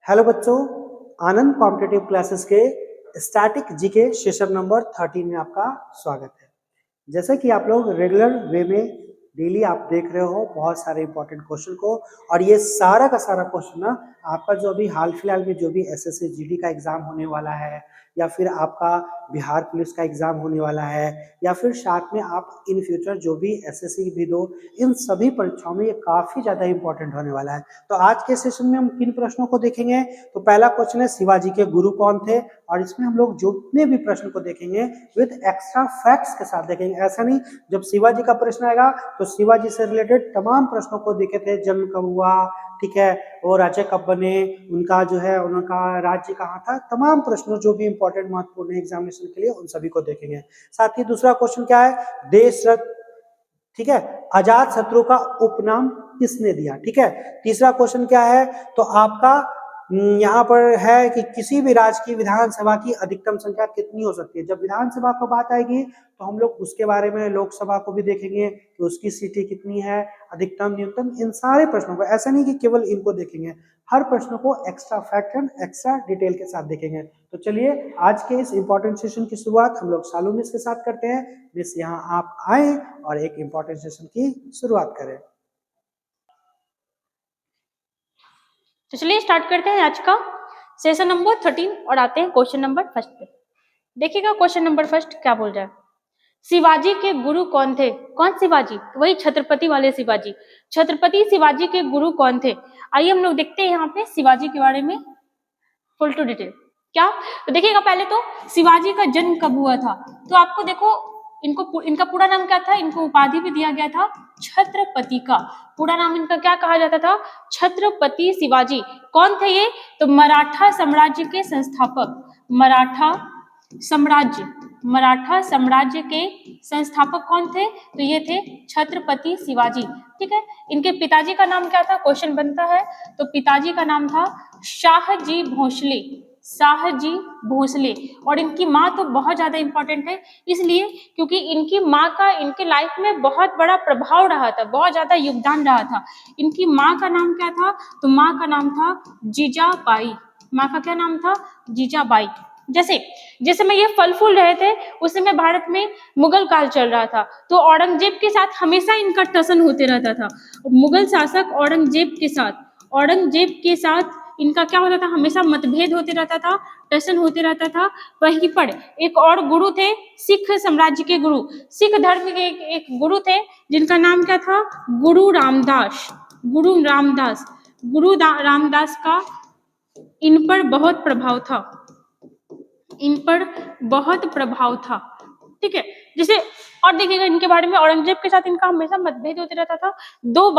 Hello बच्चों, आनंद competitive classes के static GK session number 13 में आपका स्वागत है। जैसे कि आप लोग रेगुलर वे में डेली आप देख रहे हो बहुत सारे इंपॉर्टेंट क्वेश्चन को, और ये सारा का सारा क्वेश्चन ना आपका जो अभी हाल फिलहाल में जो भी एसएससी जीडी का एग्जाम होने वाला है, या फिर आपका बिहार पुलिस का एग्जाम होने वाला है, या फिर साथ में आप इन फ्यूचर जो भी एसएससी भी दो, इन सभी परीक्षाओं में ये काफी ज्यादा इंपॉर्टेंट होने वाला है। तो आज के सेशन में हम किन प्रश्नों को देखेंगे? तो पहला क्वेश्चन है शिवाजी के गुरु कौन थे, और इसमें हम लोग जितने भी प्रश्न को देखेंगे विद एक्स्ट्रा फैक्ट्स के साथ देखेंगे। ऐसा नहीं जब शिवाजी का प्रश्न आएगा तो शिवाजी से रिलेटेड तमाम प्रश्नों को देखे थे, जन्म कब हुआ, ठीक है, वो राजा कब बने, उनका जो है उनका राज्य कहाँ था, तमाम प्रश्नों जो भी इंपॉर्टेंट महत्वपूर्ण है एग्जामिनेशन के लिए उन सभी को देखेंगे। साथ ही दूसरा क्वेश्चन क्या है, देशरत्न, ठीक है, अजात शत्रु का उपनाम किसने दिया, ठीक है। तीसरा क्वेश्चन क्या है, तो आपका यहाँ पर है कि किसी भी राज्य की विधानसभा की अधिकतम संख्या कितनी हो सकती है। जब विधानसभा की बात आएगी तो हम लोग उसके बारे में लोकसभा को भी देखेंगे कि उसकी सीटें कितनी है, अधिकतम न्यूनतम, इन सारे प्रश्नों को, ऐसा नहीं कि केवल इनको देखेंगे, हर प्रश्न को extra fact and extra detail के साथ देखेंगे। तो चलिए आज के इस इंपॉर्टेंट सेशन की शुरुआत हम लोग शालू मिस के साथ करते हैं। मिस यहाँ आप आए और एक इंपॉर्टेंट सेशन की शुरुआत करें। तो चलिए स्टार्ट करते हैं आज का सेशन नंबर 13 और आते हैं क्वेश्चन नंबर फर्स्ट पे। देखिएगा क्वेश्चन नंबर फर्स्ट क्या बोल रहा है, शिवाजी के गुरु कौन थे। कौन शिवाजी? तो वही छत्रपति वाले शिवाजी। छत्रपति शिवाजी के गुरु कौन थे? आइए हम लोग देखते हैं यहाँ पे शिवाजी के बारे में फुल टू डिटेल। क्या? तो देखिएगा पहले तो शिवाजी का जन्म कब हुआ था। तो आपको देखो इनका पूरा नाम क्या था, इनको उपाधि भी दिया गया था छत्रपति का। पूरा नाम इनका क्या कहा जाता था? छत्रपति शिवाजी। कौन थे ये? तो मराठा साम्राज्य के संस्थापक। मराठा साम्राज्य के संस्थापक कौन थे? तो ये थे छत्रपति शिवाजी, ठीक है। इनके पिताजी का नाम क्या था? क्वेश्चन बनता है। तो पिताजी का नाम था शाहजी भोसले। शाहजी भोसले। और इनकी माँ तो बहुत ज्यादा इंपॉर्टेंट है, इसलिए क्योंकि इनकी माँ का इनके लाइफ में बहुत बड़ा प्रभाव रहा था, बहुत ज्यादा योगदान रहा था। इनकी माँ का नाम क्या था? तो माँ का नाम था जीजाबाई। माँ का क्या नाम था? जीजाबाई। जैसे समय ये फल फूल रहे थे उस समय भारत में मुगल काल चल रहा था, तो औरंगजेब के साथ हमेशा इनका टसन होते रहता था। मुगल शासक औरंगजेब के साथ इनका क्या होता था? हमेशा मतभेद होते रहता था, टसन होते रहता था। वहीं पर एक और गुरु थे, सिख साम्राज्य के गुरु, सिख धर्म के एक गुरु थे जिनका नाम क्या था? गुरु रामदास। गुरु रामदास का इन पर बहुत प्रभाव था, ठीक है। जैसे और देखिएगा इनके बारे में, औरंगजेब के साथ इनका हमेशा मतभेद होते रहता था। दो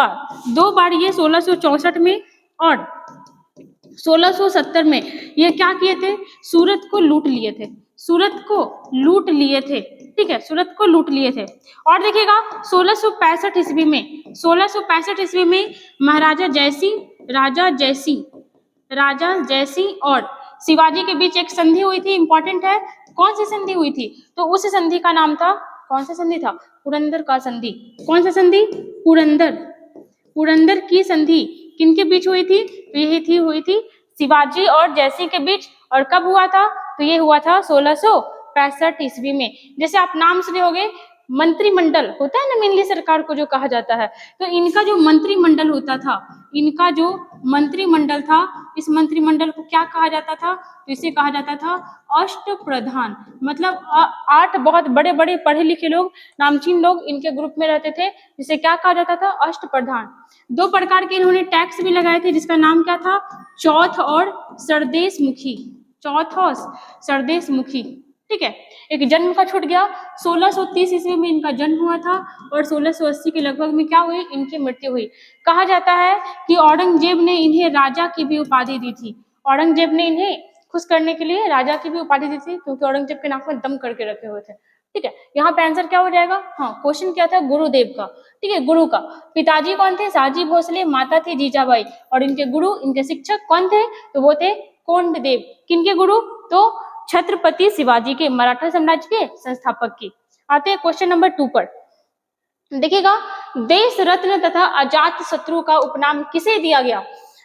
बार ये 1664 में और 1670 में ये क्या किए थे? सूरत को लूट लिए थे, ठीक है, सूरत को लूट लिए थे। और देखिएगा 1665 ईस्वी में महाराजा जयसिंह और शिवाजी के बीच एक संधि हुई थी, इंपॉर्टेंट है। कौन सी संधि हुई थी? तो उस संधि का नाम था, कौन सा संधि था? पुरंदर का संधि। कौन सा संधि? पुरंदर की संधि किनके बीच हुई थी? तो यही हुई थी शिवाजी और जयसिंह के बीच। और कब हुआ था? तो ये हुआ था 1665 ईस्वी में। जैसे आप नाम सुने होंगे, मंत्रिमंडल होता है ना, मेनली सरकार को जो कहा जाता है, तो इनका जो मंत्रिमंडल होता था, इस मंत्रिमंडल को क्या कहा जाता था? तो इसे कहा जाता था अष्टप्रधान। मतलब 8 बहुत बड़े बड़े पढ़े लिखे लोग, नामचीन लोग इनके ग्रुप में रहते थे, जिसे क्या कहा जाता था? अष्टप्रधान। 2 प्रकार के इन्होंने टैक्स भी लगाए थे, जिसका नाम क्या था? चौथ और सरदेश मुखी, ठीक है। एक जन्म का छूट गया, 1630 ईस्वी में इनका जन्म हुआ था और 1680 के लगभग में क्या हुई? इनकी मृत्यु हुई। कहा जाता है कि औरंगजेब ने इन्हें राजा की भी उपाधि दी थी। औरंगजेब ने इन्हें खुश करने के लिए राजा की भी उपाधि दी थी, क्योंकि औरंगजेब के नाक में दम करके रखे हुए थे, ठीक है। यहाँ पे आंसर क्या हो जाएगा? हाँ, क्वेश्चन क्या था? गुरुदेव का, ठीक है, गुरु का। पिताजी कौन थे? शाहजी भोसले। माता थी जीजाबाई। और इनके गुरु, इनके शिक्षक कौन थे? तो वो थे कोंडदेव। किनके गुरु? तो छत्रपति शिवाजी के, मराठा साम्राज्य के संस्थापक की। आते हैं क्वेश्चन नंबर 2 पर। देखिएगा, देश रत्न तथा अजात शत्रु का उपनाम किसे दिया गया?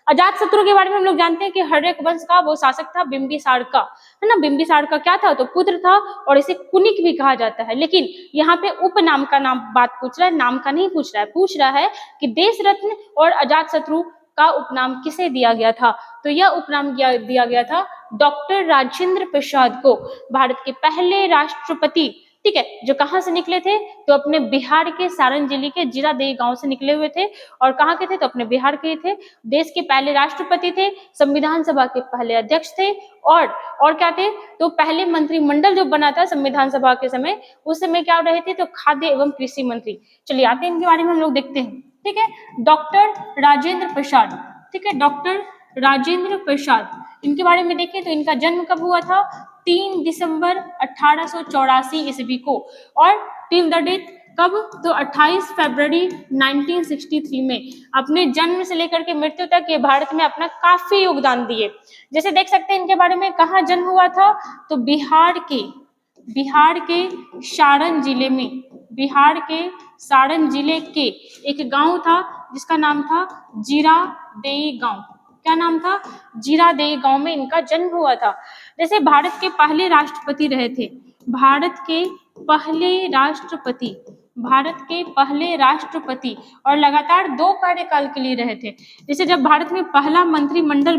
अजात शत्रु के बारे में हम लोग जानते हैं कि हर्यक वंश का वो शासक था बिंबिसार का, है ना। बिंबिसार का क्या था, तो पुत्र था, और इसे कुनिक भी कहा जाता है। लेकिन यहाँ पे उपनाम का नाम बात पूछ रहा है, नाम का नहीं पूछ रहा है। पूछ रहा है कि देश रत्न और अजात शत्रु का उपनाम किसे दिया गया था। तो यह उपनाम दिया गया था डॉक्टर राजेंद्र प्रसाद को, भारत के पहले राष्ट्रपति, ठीक है, जो कहाँ से निकले थे, तो अपने बिहार के सारण जिले के जीरादेई गांव से निकले हुए थे। और कहाँ के थे, तो अपने बिहार के थे। देश के पहले राष्ट्रपति थे, संविधान सभा के पहले अध्यक्ष थे, और क्या थे, तो पहले मंत्रिमंडल जो बना था संविधान सभा के समय, उस समय क्या रहे थे, तो खाद्य एवं कृषि मंत्री। चलिए आते हैं इनके बारे में हम लोग देखते हैं, ठीक है। डॉक्टर राजेंद्र प्रसाद, ठीक है, डॉक्टर राजेंद्र प्रसाद, इनके बारे में देखें तो इनका जन्म कब हुआ था, 3 दिसंबर 1884 ईस्वी को, और टिल द डेथ कब, तो 28 फरवरी 1963 में। अपने जन्म से लेकर के मृत्यु तक ये भारत में अपना काफी योगदान दिए। जैसे देख सकते हैं इनके बारे में, कहाँ जन्म हुआ था, तो बिहार के सारण जिले में, बिहार के सारण जिले के एक गांव था जिसका नाम था जीरादेई गांव। क्या नाम था, जीरादेई गांव में इनका जन्म हुआ था। जैसे भारत के पहले राष्ट्रपति रहे थे, भारत के पहले राष्ट्रपति, और लगातार 2 कार्यकाल के लिए रहे थे। जैसे जब भारत में पहला मंत्रिमंडल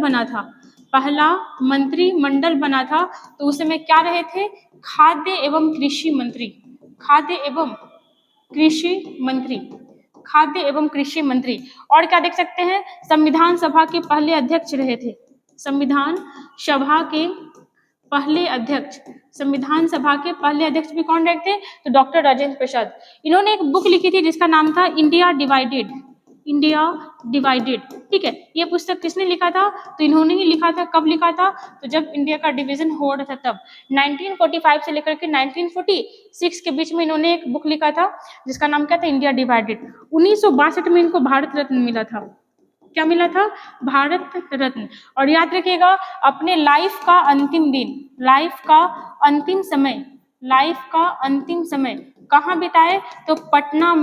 बना था, तो उस समय क्या रहे थे, खाद्य एवं कृषि मंत्री। और क्या देख सकते हैं, संविधान सभा के पहले अध्यक्ष रहे थे, संविधान सभा के पहले अध्यक्ष भी कौन रहे थे, तो डॉक्टर राजेंद्र प्रसाद। इन्होंने एक बुक लिखी थी जिसका नाम था इंडिया डिवाइडेड, ठीक है। ये पुस्तक किसने लिखा था, तो इन्होंने ही लिखा था। कब लिखा था, तो जब इंडिया का डिवीजन हो रहा था तब, 1945 से लेकर के 1946 के बीच में इन्होंने एक बुक लिखा था जिसका नाम क्या था, इंडिया डिवाइडेड। 1962 में इनको भारत रत्न मिला था। क्या मिला था, भारत रत्न। और याद रखिएगा, अपने लाइफ का अंतिम समय कहाँ बिताए, तो पटना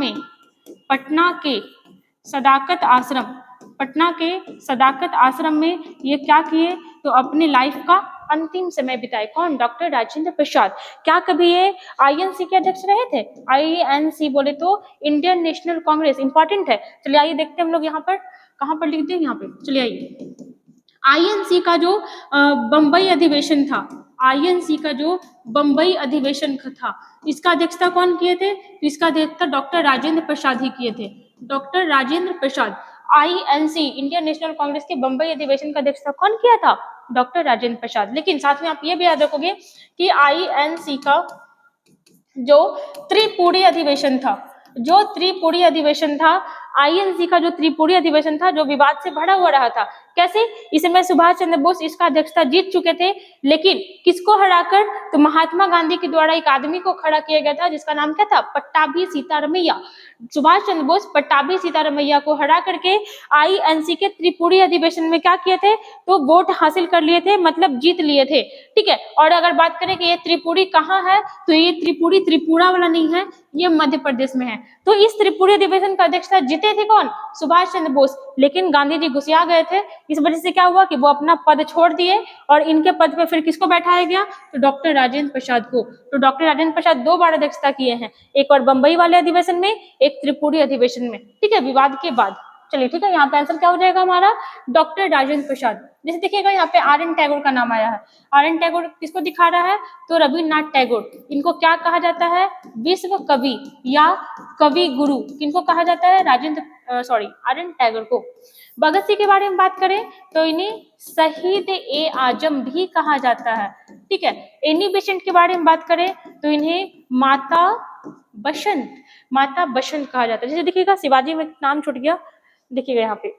के सदाकत आश्रम में ये क्या किए, तो अपने लाइफ का अंतिम समय बिताए। कौन, डॉक्टर राजेंद्र प्रसाद। क्या कभी ये आईएनसी के अध्यक्ष रहे थे, आईएनसी बोले तो इंडियन नेशनल कांग्रेस, इंपॉर्टेंट है। चलिए आइए देखते हैं हम लोग यहाँ पर, कहाँ पर लिखते हैं, यहाँ पे चलिए आइए। आईएनसी का जो बम्बई अधिवेशन था, इसका अध्यक्षता कौन किए थे, तो इसका अध्यक्षता डॉक्टर राजेंद्र प्रसाद ही किए थे, doctor Rajendra Prasad. INC, Indian national Congress के बम्बई अधिवेशन का अध्यक्षता कौन किया था, डॉक्टर राजेंद्र प्रसाद। लेकिन साथ में आप ये भी याद रखोगे कि आईएनसी का जो त्रिपुरी अधिवेशन था, आईएनसी का जो त्रिपुरी अधिवेशन था, जो विवाद से भरा हुआ रहा था। कैसे, इस समय सुभाष चंद्र बोस इसका अध्यक्षता जीत चुके थे, लेकिन किसको हराकर, तो महात्मा गांधी के द्वारा एक आदमी को खड़ा किया गया था जिसका नाम क्या था, पट्टाभी सीतारमैया। सुभाष चंद्र बोस पट्टाभी सीतारमैया को हरा करके आईएनसी के त्रिपुरी अधिवेशन में क्या किए थे, तो वोट हासिल कर लिए थे, मतलब जीत लिए थे, ठीक है। और अगर बात करें कि ये त्रिपुरी कहाँ है, तो ये त्रिपुरी त्रिपुरा वाला नहीं है, ये मध्य प्रदेश में है। तो इस त्रिपुरी अधिवेशन का अध्यक्षता जीते थे कौन, सुभाष चंद्र बोस। लेकिन गांधी जी गुस्सा गए थे, इस वजह से क्या हुआ कि वो अपना पद छोड़ दिए, और इनके पद पे फिर किसको बैठाया गया, तो डॉक्टर राजेंद्र प्रसाद को। तो डॉक्टर राजेंद्र प्रसाद 2 बार अध्यक्षता किए हैं, एक बार बंबई वाले अधिवेशन में, एक त्रिपुरी अधिवेशन में, ठीक है, विवाद के बाद। चलिए ठीक है, यहाँ पे आंसर क्या हो जाएगा हमारा, डॉक्टर राजेंद्र प्रसाद। जैसे देखिएगा यहाँ पे आर.एन. टैगोर का नाम आया है। आर.एन. टैगोर किसको दिखा रहा है, तो रविन्द्रनाथ टैगोर। इनको क्या कहा जाता है, विश्व कवि या कवि गुरु, किनको कहा जाता है, आर.एन. टैगोर को। भगत सिंह के बारे में बात करें तो इन्हें शहीद ए आजम भी कहा जाता है, ठीक है। एनी बेसेंट के बारे में बात करें तो इन्हें माता बसंत कहा जाता है। जैसे देखिएगा शिवाजी में नाम छूट गया, देखिएगा यहाँ पे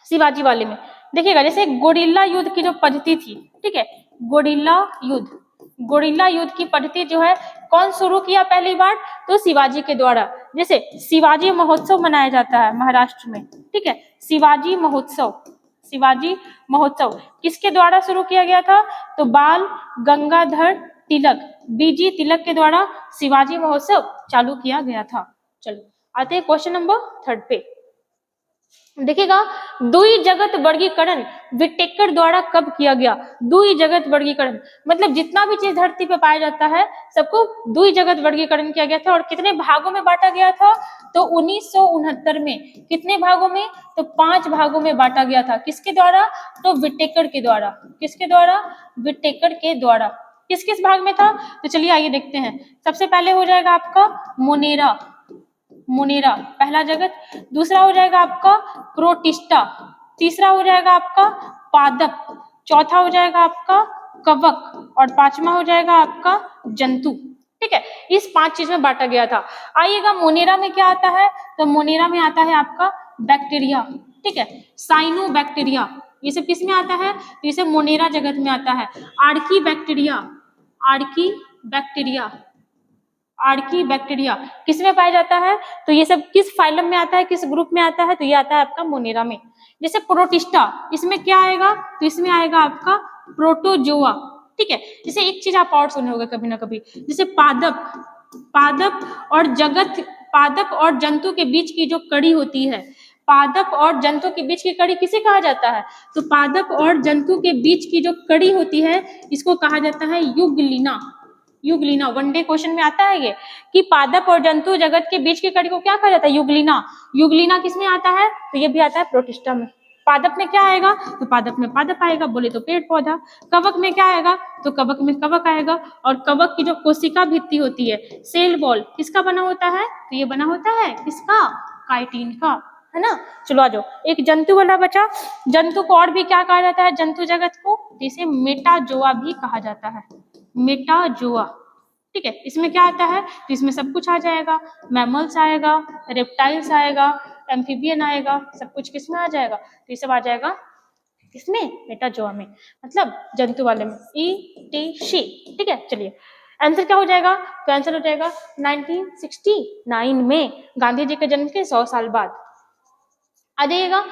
शिवाजी वाले में देखिएगा, जैसे गोरिल्ला युद्ध की जो पद्धति थी, ठीक है, गोरिल्ला युद्ध की पद्धति जो है कौन शुरू किया पहली बार, तो शिवाजी के द्वारा। जैसे शिवाजी महोत्सव मनाया जाता है महाराष्ट्र में, ठीक है, शिवाजी महोत्सव किसके द्वारा शुरू किया गया था, तो बाल गंगाधर तिलक, बीजी तिलक के द्वारा शिवाजी महोत्सव चालू किया गया था। चलो आते हैं क्वेश्चन नंबर 3 पे। देखिएगा, द्वि जगत वर्गीकरण विटेकर द्वारा कब किया गया? द्वि जगत वर्गीकरण मतलब जितना भी चीज धरती पे पाया जाता है सबको द्वि जगत वर्गीकरण किया गया था। और कितने भागों में बांटा गया था? तो 1969 में। कितने भागों में? तो 5 भागों में बांटा गया था। किसके द्वारा? तो विटेकर के द्वारा। किसके द्वारा? विटेकर के द्वारा। किस किस भाग में था? तो चलिए आइए देखते हैं। सबसे पहले हो जाएगा आपका मोनेरा, मोनेरा पहला जगत। दूसरा हो जाएगा आपका प्रोटिस्टा। तीसरा हो जाएगा आपका पादप। चौथा हो जाएगा आपका कवक। और पांचवा हो जाएगा आपका जंतु। ठीक है, इस 5 चीज में बांटा गया था। आइएगा मोनेरा में क्या आता है? तो मोनेरा में आता है आपका बैक्टीरिया। ठीक है, साइनो बैक्टीरिया। ये सब किस में आता है? तो ये सब मोनेरा जगत में आता है। Archie bacteria, Archie bacteria, Archie bacteria किस में पाया जाता है? तो ये सब किस फाइलम में आता है, किस ग्रुप में आता है? तो ये आता है आपका मोनेरा में। जैसे प्रोटिस्टा, इसमें क्या आएगा? तो इसमें आएगा आपका प्रोटोजोआ। ठीक है, जैसे एक चीज आप और सुने होंगे कभी ना कभी, जैसे पादप, पादप और जगत, पादप और जंतु के बीच की जो कड़ी होती है, पादप और जंतु के बीच की कड़ी किसे कहा जाता है? तो पादप और जंतु के बीच की जो कड़ी होती है इसको कहा जाता है युगलिना। युगलिना, वनडे क्वेश्चन में आता है ये कि पादप और जंतु जगत के बीच की कड़ी को क्या कहा जाता है? युगलिना। युगलिना किस में आता है? तो ये भी आता है प्रोटिस्टा में। पादप में क्या आएगा? तो पादप में पादप आएगा, बोले तो पेड़ पौधा। कवक में क्या आएगा? तो कवक में कवक आएगा। और कवक की जो कोशिका भित्ति होती है, सेल बॉल, किसका बना होता है? तो ये बना होता है किसका? काइटिन का, है ना। चलो आ जाओ, एक जंतु वाला बचा। जंतु को और भी क्या कहा जाता है जंतु जगत को? जिसे मेटाजोआ भी कहा जाता है, मेटाजोआ। ठीक है, इसमें क्या आता है? तो इसमें सब कुछ आ जाएगा, मैमल्स आएगा, रेप्टाइल्स आएगा, एम्फीबियन आएगा, सब कुछ किसमें आ जाएगा? तो ये सब आ जाएगा किसमें? मेटाजोआ में, मतलब जंतु वाले में। ईटीसी। ठीक है, चलिए आंसर क्या हो जाएगा? तो आंसर हो जाएगा 1969 में, गांधी जी के जन्म के 100 साल बाद। आ जाइएगा,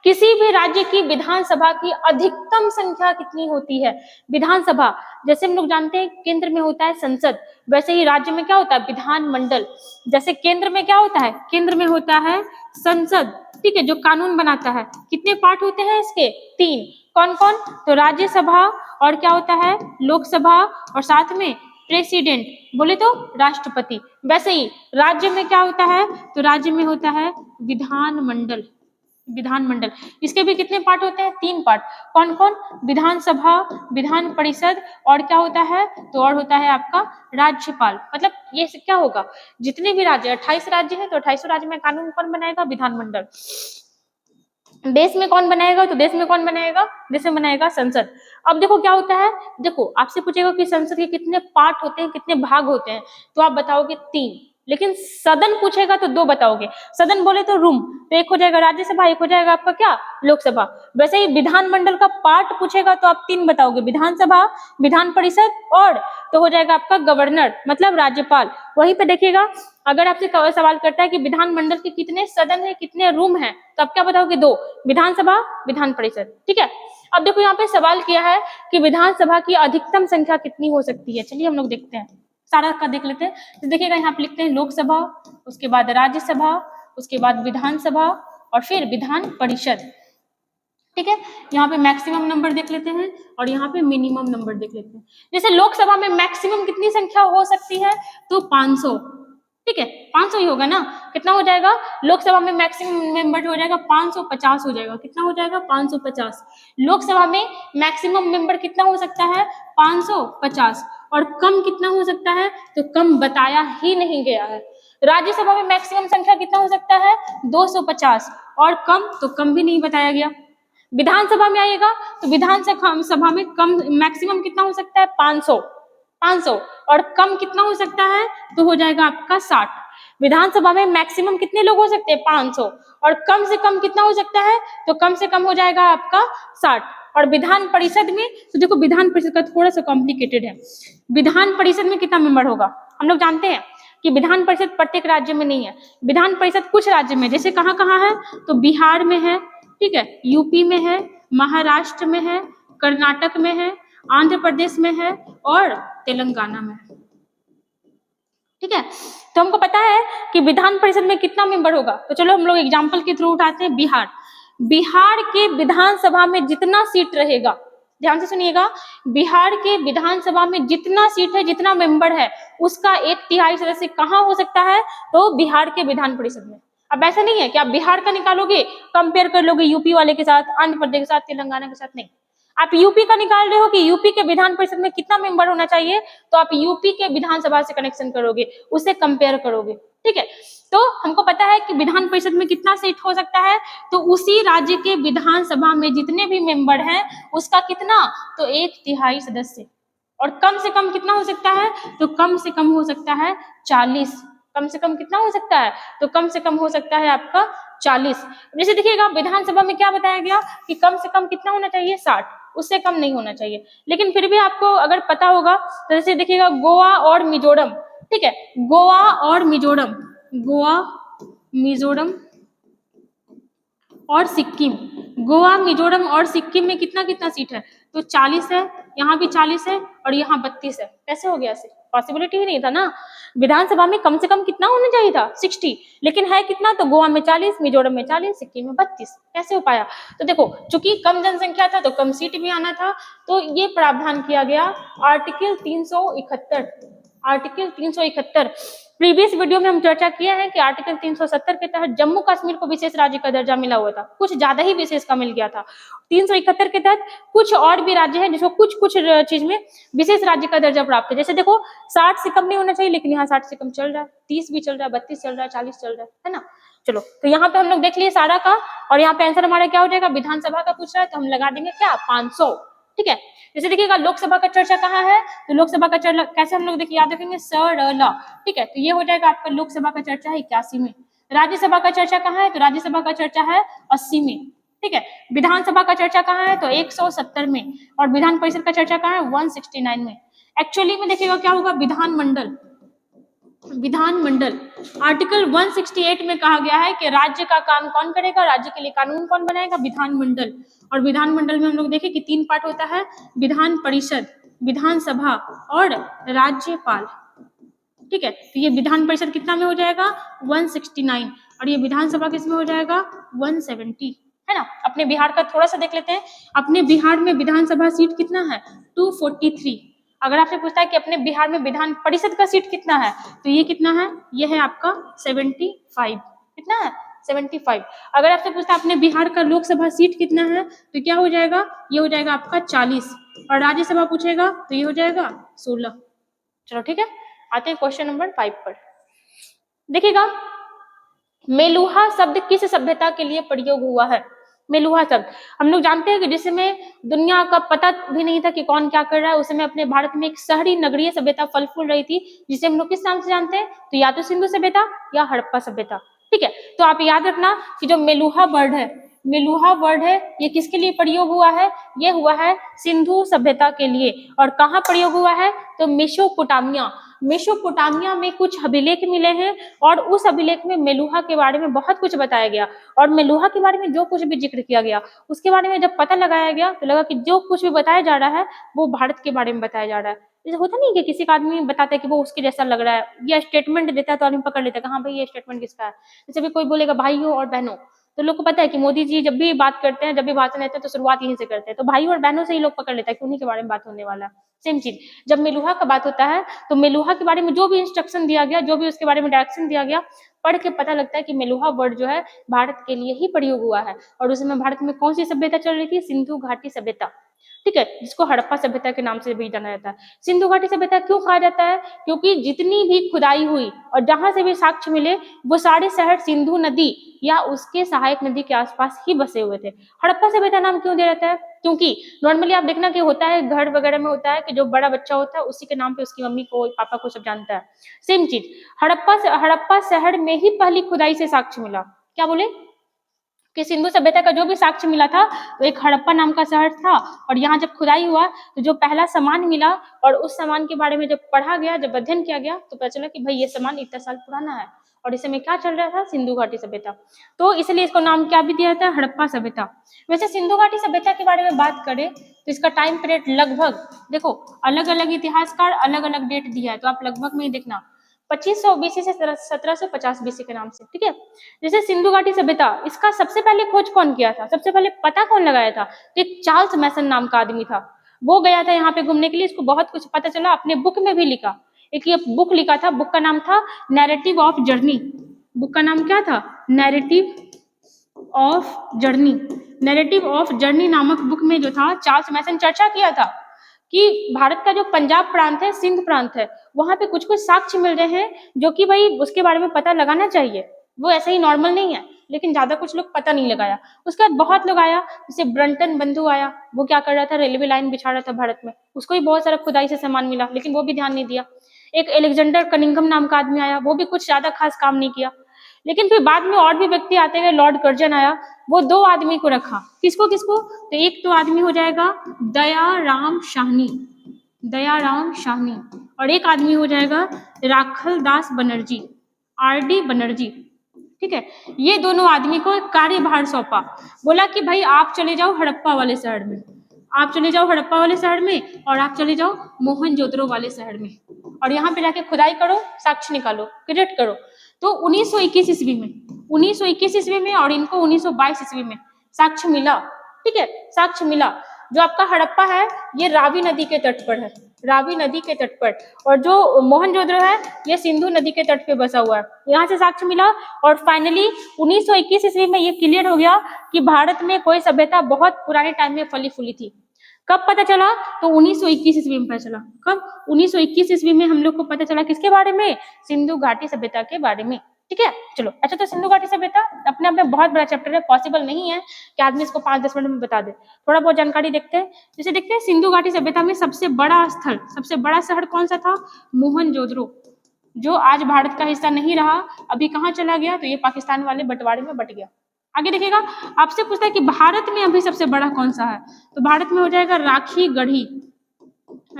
किसी भी राज्य की विधानसभा की अधिकतम संख्या कितनी होती है? विधानसभा, जैसे हम लोग जानते हैं केंद्र में होता है संसद, वैसे ही राज्य में क्या होता है? विधानमंडल। जैसे केंद्र में क्या होता है? केंद्र में होता है संसद। ठीक है, जो कानून बनाता है। कितने पार्ट होते हैं इसके? 3। कौन कौन? तो राज्यसभा, और क्या होता है? लोकसभा, और साथ में प्रेसिडेंट, बोले तो राष्ट्रपति। वैसे ही राज्य में क्या होता है? तो राज्य में होता है विधानमंडल, विधानमंडल। इसके भी कितने पार्ट होते हैं? 3 पार्ट। कौन कौन? विधानसभा, विधान परिषद, और क्या होता है? तो और होता है आपका राज्यपाल। मतलब ये क्या होगा? जितने भी राज्य, 28 राज्य है, तो 28 राज्य में कानून कौन बनाएगा? विधानमंडल। देश में कौन बनाएगा? तो देश में कौन बनाएगा? देश में बनाएगा संसद। अब देखो क्या होता है, देखो आपसे पूछेगा कि संसद के कितने पार्ट होते हैं, कितने भाग होते हैं, तो आप बताओगे 3। लेकिन सदन पूछेगा तो 2 बताओगे। सदन बोले तो रूम, तो एक हो जाएगा राज्यसभा, एक हो जाएगा आपका क्या? लोकसभा। वैसे ही विधानमंडल का पार्ट पूछेगा तो आप 3 बताओगे, विधानसभा, विधान परिषद, और तो हो जाएगा आपका गवर्नर, मतलब राज्यपाल। वहीं पे देखिएगा, अगर आपसे सवाल करता है कि विधानमंडल के कितने सदन है, कितने रूम है, तो आप क्या बताओगे? 2, विधानसभा, विधान परिषद। ठीक है, अब देखो यहाँ पे सवाल किया है कि विधानसभा की अधिकतम संख्या कितनी हो सकती है। चलिए हम लोग देखते हैं, सारा का देख लेते हैं। तो देखिएगा यहाँ पे लिखते हैं लोकसभा, उसके बाद राज्यसभा, उसके बाद विधानसभा, और फिर विधान परिषद। ठीक है, यहाँ पे मैक्सिमम नंबर देख लेते हैं और यहाँ पे मिनिमम नंबर देख लेते हैं। जैसे लोकसभा में मैक्सिमम कितनी संख्या हो सकती है? तो 500। ठीक है, 500 ही होगा ना। कितना हो जाएगा? लोकसभा में मैक्सिमम मेंबर हो जाएगा 550 हो जाएगा। कितना हो जाएगा? 550। लोकसभा में मैक्सिमम मेंबर कितना हो सकता है? 550। और कम कितना हो सकता है? तो कम बताया ही नहीं गया है। राज्यसभा में मैक्सिमम संख्या कितना हो सकता है? 250। और कम, तो कम भी नहीं बताया गया। विधानसभा में आइएगा तो विधानसभा में कम मैक्सिमम कितना हो सकता है? 500। और कम कितना हो सकता है? तो हो जाएगा आपका 60। विधानसभा में मैक्सिमम कितने लोग हो सकते हैं? 500। और कम से कम कितना हो सकता है? तो कम से कम हो जाएगा आपका 60। और विधान परिषद में तो देखो, विधान परिषद का थोड़ा सा कॉम्प्लिकेटेड है। विधान परिषद में कितना मेंबर होगा? हम लोग जानते हैं कि विधान परिषद प्रत्येक राज्य में नहीं है। विधान परिषद कुछ राज्य में, जैसे कहाँ कहाँ है? तो बिहार में है, ठीक है, यूपी में है, महाराष्ट्र में है, कर्नाटक में है, आंध्र प्रदेश में है, और तेलंगाना में है। ठीक है। तो हमको पता है कि विधान परिषद में कितना मेंबर होगा, तो चलो हम लोग एग्जाम्पल के थ्रू उठाते हैं बिहार। बिहार के विधानसभा में जितना सीट रहेगा, ध्यान से सुनिएगा, बिहार के विधानसभा में जितना सीट है, जितना मेंबर है, उसका 1/3 सदस्य कहाँ हो सकता है, तो बिहार के विधान परिषद में। अब ऐसा नहीं है कि आप बिहार का निकालोगे, कंपेयर कर लोगे यूपी वाले के साथ, आंध्र प्रदेश के साथ, तेलंगाना के साथ, नहीं। आप यूपी का निकाल रहे हो कि यूपी के विधान परिषद में कितना मेंबर होना चाहिए, तो आप यूपी के विधानसभा से कनेक्शन करोगे, उससे कंपेयर करोगे, ठीक है। तो हमको पता है कि विधान परिषद में कितना सीट हो सकता है, तो उसी राज्य के विधानसभा में जितने भी मेंबर हैं उसका कितना, तो 1/3 सदस्य। और कम से कम कितना हो सकता है, तो कम से कम हो सकता है 40। कम से कम कितना हो सकता है, तो कम से कम हो सकता है आपका 40। जैसे देखिएगा विधानसभा में क्या बताया गया कि कम से कम कितना होना चाहिए, 60, उससे कम नहीं होना चाहिए। लेकिन फिर भी आपको अगर पता होगा तो जैसे देखिएगा गोवा और मिजोरम, ठीक है, गोवा और मिजोरम, गोवा, मिजोरम और सिक्किम, गोवा, मिजोरम और सिक्किम में कितना कितना सीट है, तो 40 है, यहाँ भी 40 है और यहाँ 32 है। कैसे हो गया, ऐसे पॉसिबिलिटी ही नहीं था ना। विधानसभा में कम से कम कितना होना चाहिए था, 60, लेकिन है कितना, तो गोवा में 40, मिजोरम में 40, सिक्किम में 32। कैसे हो पाया, तो देखो चूंकि कम जनसंख्या था तो कम सीट भी आना था, तो ये प्रावधान किया गया आर्टिकल 371। आर्टिकल 371 प्रीवियस वीडियो में हम चर्चा किए हैं कि आर्टिकल 370 के तहत जम्मू कश्मीर को विशेष राज्य का दर्जा मिला हुआ था, कुछ ज्यादा ही विशेष का मिल गया था। 371 के तहत कुछ और भी राज्य हैं जिसको कुछ कुछ चीज में विशेष राज्य का दर्जा प्राप्त है। जैसे देखो 60 से कम नहीं होना चाहिए, लेकिन यहाँ 60 से कम चल रहा है, 30 भी चल रहा है, 32 चल रहा है, 40 चल रहा है ना। चलो तो यहाँ पे हम लोग देख लिए सारा का, और यहाँ पे आंसर हमारा क्या हो जाएगा, विधानसभा का पूछ रहा है तो हम लगा देंगे क्या, 500, ठीक है। जैसे देखिएगा लोकसभा का चर्चा कहाँ है, तो लोकसभा का चर्चा कैसे हम लोग देखिए याद रखेंगे, सरल, ठीक है। तो ये हो जाएगा आपका लोकसभा का चर्चा है 81 में। राज्यसभा का चर्चा कहाँ है, तो राज्यसभा का चर्चा है 80 में, ठीक है। विधानसभा का चर्चा कहाँ है, तो 170 में, और विधान परिषद का चर्चा कहाँ है, 169 में। एक्चुअली में देखिएगा क्या होगा, विधानमंडल, विधानमंडल आर्टिकल 168 में कहा गया है कि राज्य का काम कौन करेगा, राज्य के लिए कानून कौन बनाएगा, विधानमंडल। और विधानमंडल में हम लोग देखें कि 3 पार्ट होता है, विधान परिषद, विधानसभा और राज्यपाल, ठीक है। तो ये विधान परिषद कितना में हो जाएगा, 169, और ये विधानसभा किसमें हो जाएगा, 170, है ना। अपने बिहार का थोड़ा सा देख लेते हैं, अपने बिहार में विधानसभा सीट कितना है, 243। अगर आपसे पूछता है कि अपने बिहार में विधान परिषद का सीट कितना है, तो ये कितना है, ये है आपका 75। कितना है, 75। अगर आपसे पूछता है अपने बिहार का लोकसभा सीट कितना है, तो क्या हो जाएगा, ये हो जाएगा आपका 40, और राज्यसभा पूछेगा तो ये हो जाएगा 16। चलो ठीक है, आते हैं क्वेश्चन नंबर 5 पर। देखिएगा मेलुहा शब्द किस सभ्यता के लिए प्रयोग हुआ है। मेलुहा शब्द हम लोग जानते हैं कि जिस समय दुनिया का पता भी नहीं था कि कौन क्या कर रहा है, उस समय अपने भारत में एक शहरी नगरीय सभ्यता फल फूल रही थी, जिसे हम लोग किस नाम से जानते हैं, तो या तो सिंधु सभ्यता या हड़प्पा सभ्यता, ठीक है। तो आप याद रखना कि जो मेलुहा वर्ड है, मेलुहा वर्ड है, ये किसके लिए प्रयोग हुआ है, ये हुआ है सिंधु सभ्यता के लिए। और कहाँ प्रयोग हुआ है, तो मेसोपोटामिया, मेसोपोटामिया में कुछ अभिलेख मिले हैं, और उस अभिलेख में मेलुहा के बारे में बहुत कुछ बताया गया, और मेलुहा के बारे में जो कुछ भी जिक्र किया गया उसके बारे में जब पता लगाया गया तो लगा कि जो कुछ भी बताया जा रहा है वो भारत के बारे में बताया जा रहा है। जैसे होता नहीं कि किसी का आदमी बताता है कि वो उसके जैसा लग रहा है, या स्टेटमेंट देता है तो आदमी पकड़ लेता है कि हाँ भाई ये स्टेटमेंट किसका है। जैसे भी कोई बोलेगा भाइयों और बहनों, तो लोग को पता है कि मोदी जी जब भी बात करते हैं, जब भी भाषण देते हैं तो शुरुआत यहीं से करते हैं, तो भाइयों और बहनों से ही लोग पकड़ लेता है कि उन्हीं के बारे में बात होने वाला है। सेम चीज जब मेलुहा का बात होता है तो मेलुहा के बारे में जो भी इंस्ट्रक्शन दिया गया, जो भी उसके बारे में डायरेक्शन दिया गया, पढ़ के पता लगता है कि मेलुहा वर्ड जो है भारत के लिए ही प्रयोग हुआ है। और उस समय भारत में कौन सी सभ्यता चल रही थी, सिंधु घाटी सभ्यता, ठीक है, जिसको हड़प्पा सभ्यता के नाम से भी जाना जाता है। सिंधु घाटी सभ्यता क्यों कहा जाता है, क्योंकि जितनी भी खुदाई हुई और जहां से भी साक्ष्य मिले वो सारे शहर सिंधु नदी या उसके सहायक नदी के आसपास ही बसे हुए थे। हड़प्पा सभ्यता नाम क्यों दिया जाता है, क्योंकि नॉर्मली आप देखना कि होता है घर वगैरह में होता है कि जो बड़ा बच्चा होता है उसी के नाम पे उसकी मम्मी को पापा को सब जानता है। सेम चीज हड़प्पा शहर में ही पहली खुदाई से साक्ष्य मिला। क्या बोले कि सिंधु सभ्यता का जो भी साक्ष्य मिला था तो एक हड़प्पा नाम का शहर था, और यहाँ जब खुदाई हुआ तो जो पहला सामान मिला और उस सामान के बारे में जब पढ़ा गया, जब अध्ययन किया गया तो पता चला कि भाई ये सामान इतना साल पुराना है, और इस समय क्या चल रहा था, सिंधु घाटी सभ्यता। तो इसलिए इसको नाम क्या भी दिया जाता है, हड़प्पा सभ्यता। वैसे सिंधु घाटी सभ्यता के बारे में बात करें तो इसका टाइम पीरियड लगभग, देखो अलग अलग इतिहासकार अलग अलग डेट दिया है, तो आप लगभग में ही देखना 2500 बीसी से 1750 बीसी के नाम से, ठीक है। जैसे सिंधु घाटी सभ्यता, इसका सबसे पहले खोज कौन किया था, सबसे पहले पता कौन लगाया था, तो एक चार्ल्स मैसन नाम का आदमी था, वो गया था यहाँ पे घूमने के लिए, इसको बहुत कुछ पता चला, अपने बुक में भी लिखा, एक ये बुक लिखा था, बुक का नाम था नैरेटिव ऑफ जर्नी। बुक का नाम क्या था, narrative of journey. Narrative of journey नामक बुक में जो था चार्ल्स मैसन चर्चा किया था कि भारत का जो पंजाब प्रांत है, सिंध प्रांत है, वहां पे कुछ कुछ साक्ष्य मिल रहे हैं जो कि भाई उसके बारे में पता लगाना चाहिए, वो ऐसे ही नॉर्मल नहीं है, लेकिन ज्यादा कुछ लोग पता नहीं लगाया। उसके बाद बहुत लोग आया, जैसे ब्रंटन बंधु आया, वो क्या कर रहा था, रेलवे लाइन बिछा रहा था भारत में, उसको भी बहुत सारा खुदाई से सामान मिला, लेकिन वो भी ध्यान नहीं दिया। एक एलेक्जेंडर कनिंघम नाम का आदमी आया, वो भी कुछ ज्यादा खास काम नहीं किया। लेकिन फिर बाद में और भी व्यक्ति आते गए, लॉर्ड कर्जन आया, वो 2 आदमी को रखा, किसको किसको, तो एक तो आदमी हो जाएगा दयाराम शाहनी, दयाराम शाहनी, और एक आदमी हो जाएगा राखल दास बनर्जी, आरडी बनर्जी, ठीक है। ये दोनों आदमी को कार्यभार सौंपा, बोला कि भाई आप चले जाओ हड़प्पा वाले शहर में, आप चले जाओ हड़प्पा वाले शहर में, और आप चले जाओ मोहनजोदड़ो वाले शहर में, और यहाँ पे जाके खुदाई करो, साक्ष्य निकालो, क्रिएट करो। तो 1921 ईस्वी में, 1921 ईस्वी में, और इनको 1922 ईस्वी में साक्ष्य मिला, ठीक है, साक्ष्य मिला। जो आपका हड़प्पा है ये रावी नदी के तट पर है, रावी नदी के तट पर, और जो मोहनजोदड़ो है ये सिंधु नदी के तट पे बसा हुआ है, यहाँ से साक्ष्य मिला। और फाइनली 1921 ईस्वी में ये क्लियर हो गया कि भारत में कोई सभ्यता बहुत पुराने टाइम में फली फूली थी। कब पता चला, तो 1921 ईस्वी में पता चला। कब, 1921 ईस्वी में हम लोग को पता चला किसके बारे में, सिंधु घाटी सभ्यता के बारे में, ठीक है। चलो अच्छा, तो सिंधु घाटी सभ्यता अपने आप में बहुत बड़ा चैप्टर है, पॉसिबल नहीं है कि आदमी इसको 5-10 मिनट में बता दे। थोड़ा बहुत जानकारी देखते हैं, जैसे देखते हैं सिंधु घाटी सभ्यता में सबसे बड़ा स्थल, सबसे बड़ा शहर कौन सा था, मोहनजोदड़ो, जो आज भारत का हिस्सा नहीं रहा, अभी कहाँ चला गया, तो ये पाकिस्तान वाले बंटवारे में बट गया। आगे देखिएगा, आपसे पूछता है कि भारत में अभी सबसे बड़ा कौन सा है, तो भारत में हो जाएगा राखी गढ़ी,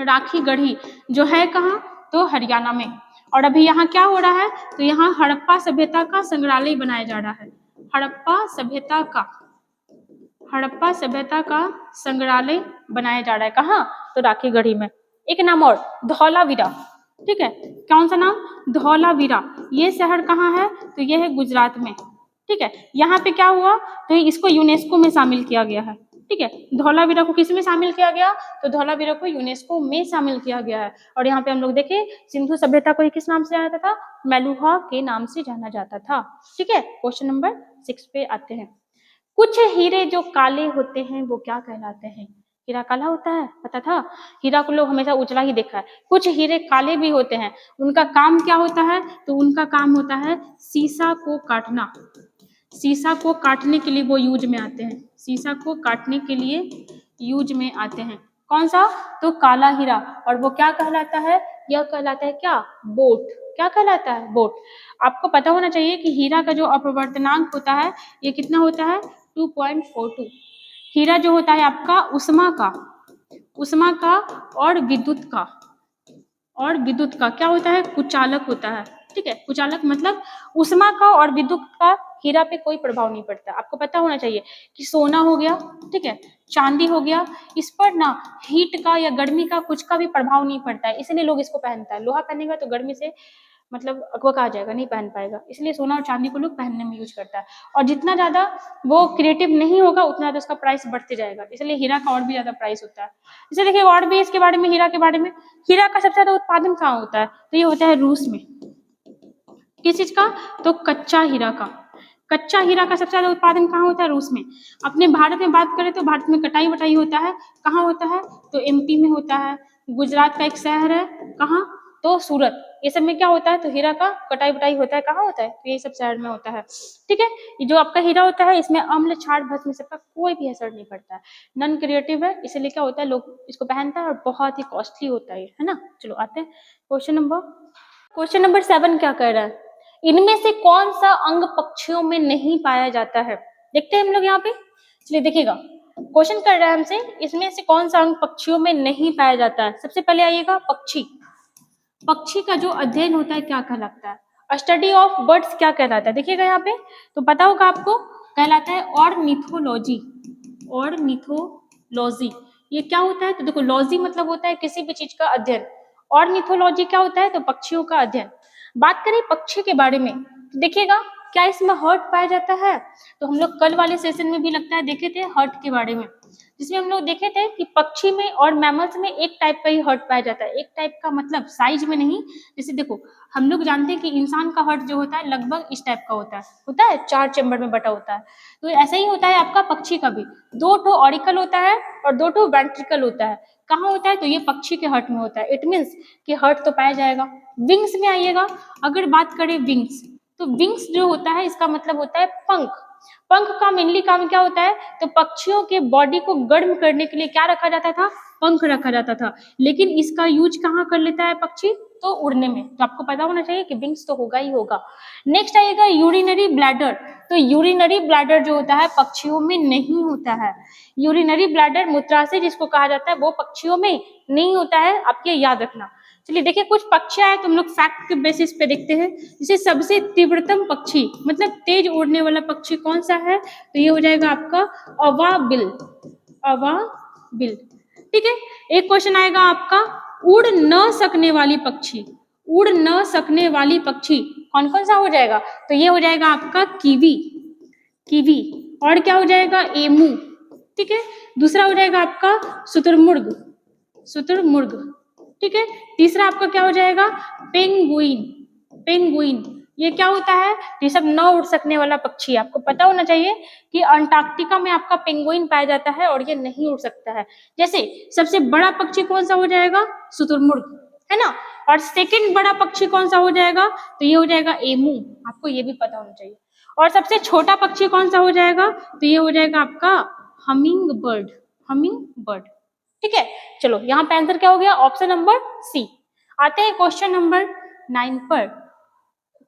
राखी गढ़ी जो है कहाँ, तो हरियाणा में। और अभी यहाँ क्या हो रहा है, तो यहाँ हड़प्पा सभ्यता का संग्रहालय बनाया जा रहा है, हड़प्पा सभ्यता का, हड़प्पा सभ्यता का संग्रहालय बनाया जा रहा है, कहाँ, तो राखी गढ़ी में। एक नाम और, धौलावीरा, ठीक है, कौन सा नाम, धौलावीरा, ये शहर कहाँ है, तो ये है गुजरात में, ठीक है। यहाँ पे क्या हुआ, तो इसको यूनेस्को में शामिल किया गया है, ठीक है। धौलावीरा को किस में शामिल किया गया, तो धौलावीरा को यूनेस्को में शामिल किया गया है। और यहाँ पे हम लोग देखें, सिंधु सभ्यता को किस नाम से जाना जाता था, मेलुहा के नाम से जाना जाता था, ठीक है। क्वेश्चन नंबर 6 पे आते हैं। कुछ हीरे जो काले होते हैं वो क्या कहलाते हैं, हीरा काला होता है, पता था, हीरा को लोग हमेशा उजला ही देखा है। कुछ हीरे काले भी होते हैं, उनका काम क्या होता है, तो उनका काम होता है शीशा को काटना, शीशा को काटने के लिए वो यूज में आते हैं, शीशा को काटने के लिए यूज में आते हैं। कौन सा, तो काला हीरा, और वो क्या कहलाता है, यह कहलाता है क्या, बोट, क्या कहलाता है, बोट। आपको पता होना चाहिए कि हीरा का जो अपवर्तनांक होता है ये कितना होता है, 2.42। हीरा जो होता है आपका उष्मा का, उष्मा का और विद्युत का, और विद्युत का क्या होता है, कुचालक होता है, ठीक है। कुचालक मतलब उष्मा का और विद्युत का हीरा पे कोई प्रभाव नहीं पड़ता। आपको पता होना चाहिए कि सोना हो गया, ठीक है, चांदी हो गया, इस पर ना हीट का या गर्मी का कुछ का भी प्रभाव नहीं पड़ता है, इसलिए लोग इसको पहनता है। लोहा पहनेगा तो गर्मी से मतलब अकबका आ जाएगा, नहीं पहन पाएगा, इसलिए सोना और चांदी को लोग पहनने में यूज करता है। और जितना ज्यादा वो क्रिएटिव नहीं होगा उतना ज्यादा उसका प्राइस बढ़ते जाएगा, इसलिए हीरा का और भी ज्यादा प्राइस होता है। इसे देखिए और भी इसके बारे में, हीरा के बारे में, हीरा का सबसे ज्यादा उत्पादन कहाँ होता है, तो ये होता है रूस में। किस चीज का, तो कच्चा हीरा का, कच्चा हीरा का सबसे ज्यादा उत्पादन कहाँ होता है, रूस में। अपने भारत में बात करें तो भारत में कटाई वटाई होता है, कहाँ होता है, तो एमपी में होता है। गुजरात का एक शहर है, कहाँ, तो सूरत, ये सब में क्या होता है, तो हीरा का कटाई वटाई होता है, कहाँ होता है, तो ये सब शहर में होता है, ठीक है। ये जो आपका हीरा होता है इसमें अम्ल क्षार भस्म सबका कोई भी असर नहीं पड़ता है, नॉन क्रिएटिव है, इसलिए क्या होता है लोग इसको पहनता है और बहुत ही कॉस्टली होता है ना। चलो आते हैं क्वेश्चन नंबर 7 क्या कह रहा है, इनमें से कौन सा अंग पक्षियों में नहीं पाया जाता है, देखते हैं हम लोग यहाँ पे। चलिए देखिएगा, क्वेश्चन कर रहा है हमसे, इसमें से कौन सा अंग पक्षियों में नहीं पाया जाता है। सबसे पहले आइएगा पक्षी, पक्षी का जो अध्ययन होता है क्या कहलाता है, स्टडी ऑफ बर्ड्स क्या कहलाता है, देखिएगा यहाँ पे तो पता होगा आपको, कहलाता है ऑर्निथोलॉजी, ऑर्निथोलॉजी। ये क्या होता है, तो देखो लॉजी मतलब होता है किसी भी चीज का अध्ययन, ऑर्निथोलॉजी क्या होता है, तो पक्षियों का अध्ययन। बात करें पक्षी के बारे में तो देखिएगा क्या इसमें हर्ट पाया जाता है, तो हम लोग कल वाले सेशन में भी लगता है देखे थे हर्ट के बारे में, जिसमें हम लोग देखे थे कि पक्षी में और मैमल्स में एक टाइप का ही हर्ट पाया जाता है। एक टाइप का मतलब साइज में नहीं, जैसे देखो हम लोग जानते हैं कि इंसान का हर्ट जो होता है लगभग इस टाइप का होता है 4 चैम्बर में बटा होता है। तो ऐसा ही होता है आपका पक्षी का भी, 2 ठो ऑरिकल होता है और 2 ठो वेंट्रिकल होता है। कहाँ होता है, तो ये पक्षी के हर्ट में होता है। इट मीन्स कि हर्ट तो पाया जाएगा। विंग्स में आइएगा, अगर बात करें विंग्स, तो विंग्स जो होता है इसका मतलब होता है पंख। पंख का मेनली काम क्या होता है, तो पक्षियों के बॉडी को गर्म करने के लिए क्या रखा जाता था, पंख रखा जाता था। लेकिन इसका यूज कहाँ कर लेता है पक्षी, तो उड़ने में। तो आपको पता होना चाहिए कि विंग्स तो होगा ही होगा। नेक्स्ट आएगा यूरिनरी ब्लैडर। तो यूरिनरी ब्लैडर जो होता है पक्षियों में नहीं होता है। यूरिनरी ब्लैडर मूत्राशय जिसको कहा जाता है वो पक्षियों में नहीं होता है, आप ये याद रखना। चलिए देखिए कुछ पक्षियां हैं तो हम लोग फैक्ट के बेसिस पे देखते हैं। जैसे सबसे तीव्रतम पक्षी मतलब तेज उड़ने वाला पक्षी कौन सा है, तो ये हो जाएगा आपका अवाबिल। अवाबिल, ठीक है। एक क्वेश्चन आएगा आपका उड़ न सकने वाली पक्षी। उड़ न सकने वाली पक्षी कौन कौन सा हो जाएगा, तो ये हो जाएगा आपका कीवी। कीवी और क्या हो जाएगा, एमू, ठीक है। दूसरा हो जाएगा आपका शुतुरमुर्ग। शुतुरमुर्ग, ठीक है। तीसरा आपका क्या हो जाएगा, पेंगुइन। पेंगुइन ये क्या होता है, ये सब न उड़ सकने वाला पक्षी। आपको पता होना चाहिए कि अंटार्कटिका में आपका पेंगुइन पाया जाता है और ये नहीं उड़ सकता है। जैसे सबसे बड़ा पक्षी कौन सा हो जाएगा, शुतुरमुर्ग, है ना। और सेकंड बड़ा पक्षी कौन सा हो जाएगा, तो ये हो जाएगा एमू। आपको ये भी पता होना चाहिए। और सबसे छोटा पक्षी कौन सा हो जाएगा, तो ये हो जाएगा आपका हमिंग बर्ड। हमिंग बर्ड, ठीक है। चलो यहाँ पे आंसर क्या हो गया, ऑप्शन नंबर सी। आते हैं क्वेश्चन नंबर 9 पर।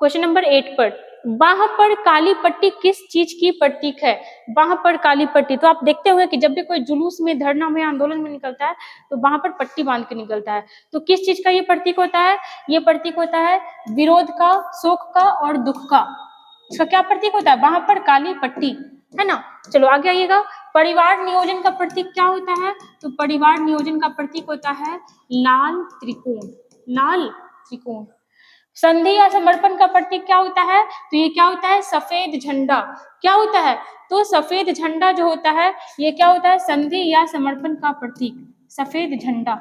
क्वेश्चन नंबर 8 पर, बाह पर काली पट्टी किस चीज की प्रतीक है। बाह पर काली पट्टी, तो आप देखते होंगे कि जब भी कोई जुलूस में, धरना में, आंदोलन में निकलता है तो बाह पर पट्टी बांध के निकलता है। तो किस चीज का ये प्रतीक होता है, ये प्रतीक होता है विरोध का, शोक का और दुख का। इसका क्या प्रतीक होता है, बाह पर काली पट्टी, है ना। चलो आगे आइएगा, परिवार नियोजन का प्रतीक क्या होता है, तो परिवार नियोजन का प्रतीक होता है लाल त्रिकोण। लाल त्रिकोण। संधि या समर्पण का प्रतीक क्या होता है, तो ये क्या होता है, सफेद झंडा। क्या होता है, तो सफेद झंडा जो होता है ये क्या होता है, संधि या समर्पण का प्रतीक, सफेद झंडा।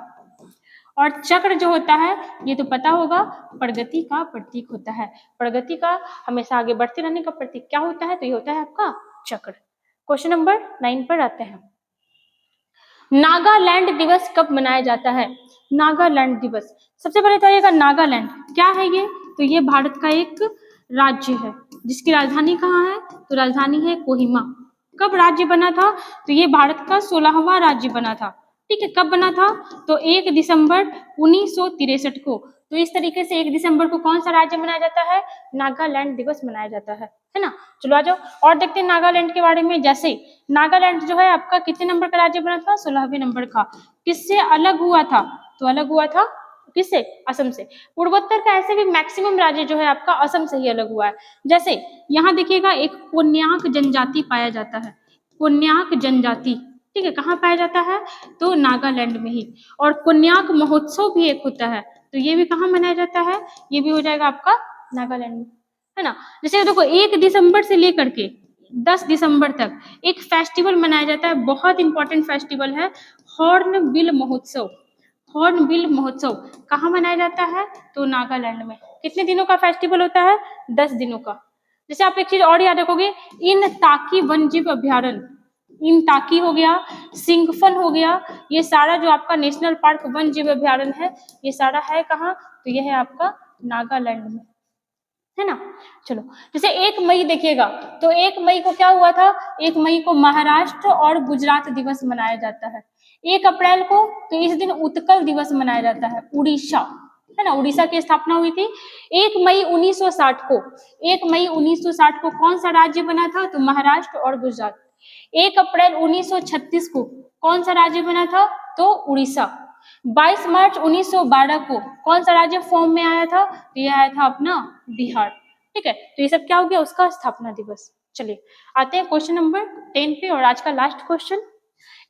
और चक्र जो होता है ये तो पता होगा, प्रगति का प्रतीक होता है। प्रगति का, हमेशा आगे बढ़ते रहने का प्रतीक क्या होता है, तो ये होता है आपका चक्र। क्वेश्चन नंबर 9 पर आते हैं। नागालैंड दिवस कब मनाया जाता है। नागालैंड दिवस, सबसे पहले तो आइएगा नागालैंड क्या है ये, तो ये भारत का एक राज्य है जिसकी राजधानी कहाँ है, तो राजधानी है कोहिमा। कब राज्य बना था, तो ये भारत का 16वां राज्य बना था, ठीक है। कब बना था, तो 1 दिसंबर 1963 को। तो इस तरीके से 1 दिसंबर को कौन सा राज्य मनाया जाता है, नागालैंड दिवस मनाया जाता है ना। चलो आ जाओ और देखते हैं नागालैंड के बारे में। जैसे नागालैंड जो है आपका कितने नंबर का राज्य बना था, 16वें नंबर का। किससे अलग हुआ था, तो अलग हुआ था किससे, असम से। पूर्वोत्तर का ऐसे भी मैक्सिमम राज्य जो है आपका असम से ही अलग हुआ है। जैसे यहाँ देखिएगा एक कोन्याक जनजाति पाया जाता है। कोन्याक जनजाति, ठीक है, कहाँ पाया जाता है, तो नागालैंड में ही। और कोन्याक महोत्सव भी एक होता है, तो ये भी कहाँ मनाया जाता है, ये भी हो जाएगा आपका नागालैंड में, है ना। जैसे देखो 1 दिसंबर से लेकर के 10 दिसंबर तक एक फेस्टिवल मनाया जाता है, बहुत इंपॉर्टेंट फेस्टिवल है, हॉर्नबिल महोत्सव। हॉर्नबिल महोत्सव कहाँ मनाया जाता है, तो नागालैंड में। कितने दिनों का फेस्टिवल होता है, 10 दिनों का। जैसे आप एक चीज और याद रखोगे, इन ताकी वन्यजीव अभ्यारण्य, इन ताकी हो गया, सिंगफन हो गया, ये सारा जो आपका नेशनल पार्क वन्यजीव अभ्यारण्य है ये सारा है कहाँ, तो ये है आपका नागालैंड में, है ना। चलो जैसे 1 मई देखिएगा, तो 1 मई को क्या हुआ था, 1 मई को महाराष्ट्र और गुजरात दिवस मनाया जाता है। 1 अप्रैल को तो इस दिन उत्कल दिवस मनाया जाता है, उड़ीसा, है ना, उड़ीसा की स्थापना हुई थी। 1 मई 1960 को, 1 मई 1960 को कौन सा राज्य बना था, तो महाराष्ट्र और गुजरात। 1 अप्रैल 1936 को कौन सा राज्य बना था, तो उड़ीसा। 22 मार्च 1912 को कौन सा राज्य फॉर्म में आया था, तो यह आया था अपना बिहार, ठीक है। तो ये सब क्या हो गया, उसका स्थापना दिवस। चलिए आते हैं क्वेश्चन नंबर 10 पे, और आज का लास्ट क्वेश्चन।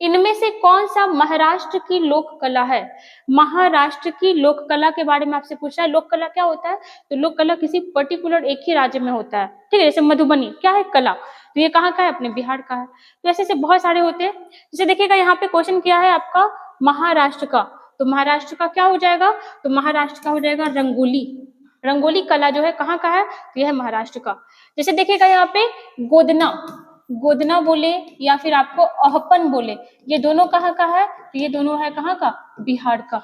इनमें से कौन सा महाराष्ट्र की लोक कला है? महाराष्ट्र की लोक कला के बारे में आपसे पूछा है। लोक कला क्या होता है? तो लोक कला किसी पर्टिकुलर एक ही राज्य में होता है, ठीक है। जैसे मधुबनी क्या है? कला। तो ये कहाँ का है? अपने बिहार का है। तो ऐसे ऐसे बहुत सारे होते हैं। जैसे देखिएगा यहाँ पे क्वेश्चन किया है आपका महाराष्ट्र का, तो महाराष्ट्र का क्या हो जाएगा? तो महाराष्ट्र का हो जाएगा रंगोली। रंगोली कला जो है कहाँ का है? तो यह है महाराष्ट्र का। जैसे देखिएगा यहाँ पे गोदना, गोदना बोले या फिर आपको अहपन बोले, ये दोनों कहाँ का है? तो ये दोनों है कहाँ का? बिहार का,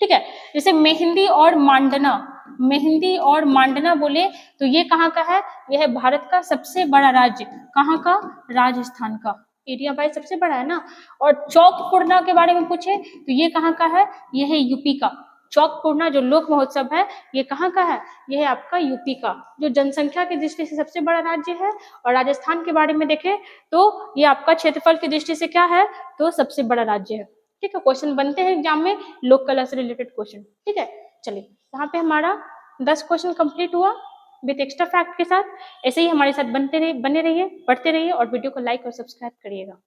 ठीक है। जैसे मेहंदी और मांडना, मेहंदी और मांडना बोले तो ये कहाँ का है? यह है भारत का सबसे बड़ा राज्य, कहाँ का? राजस्थान का। एरिया वाइज सबसे बड़ा है ना। और चौक पूर्णा के बारे में पूछे तो ये कहाँ का है? यह है यूपी का। चौक पूर्णा जो लोक महोत्सव है ये कहाँ का है? यह है आपका यूपी का, जो जनसंख्या की दृष्टि से सबसे बड़ा राज्य है। और राजस्थान के बारे में देखें तो ये आपका क्षेत्रफल की दृष्टि से क्या है? तो सबसे बड़ा राज्य है, ठीक है। क्वेश्चन बनते हैं एग्जाम में लोक कला से रिलेटेड क्वेश्चन, ठीक है। चलिए यहाँ पे हमारा 10 क्वेश्चन कंप्लीट हुआ विथ एक्स्ट्रा फैक्ट के साथ। ऐसे ही हमारे साथ बने रहिए, पढ़ते रहिए और वीडियो को लाइक और सब्सक्राइब करिएगा।